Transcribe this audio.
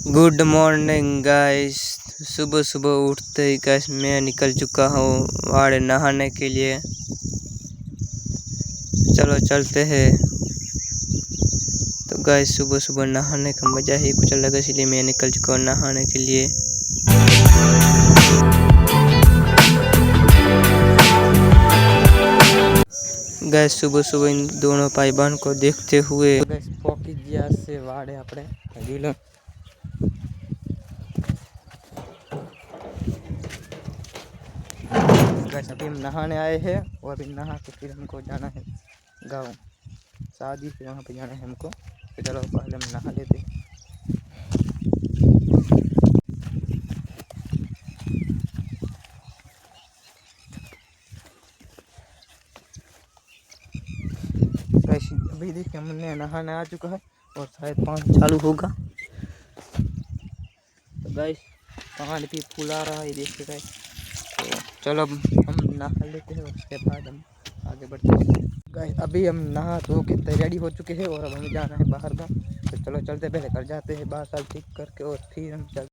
Good morning guys. सुबह सुबह उठते ही गाइस मैं निकल चुका हूँ वाड़े नहाने के लिए। चलो चलते हैं। तो गाइस सुबह सुबह नहाने का मज़ा ही कुछ अलग है, इसलिए मैं निकल चुका हूँ नहाने के लिए। गाइस सुबह सुबह इन दोनों भाई बहन को देखते हुए गाइस पॉकेट से वाड़े अपने गाइस अभी हम नहाने आए हैं और अभी नहा के फिर हमको जाना है गाँव, शादी पे वहाँ पे जाना है हमको। तो चलो पहले हम नहा लेते हैं। गाइस अभी देखिए हमने नहाने आ चुका है और शायद पानी चालू होगा। तो गाइस पानी भी फूल आ रहा है, देखिए गाइस। तो चलो अब हम नहा लेते हैं और उसके बाद हम आगे बढ़ते हैं। गाइस अभी हम नहा धो के तैयारी हो चुके हैं और अब हमें जाना है बाहर का। तो चलो चलते, पहले कर जाते हैं बाहर ठीक करके और फिर हम चलते।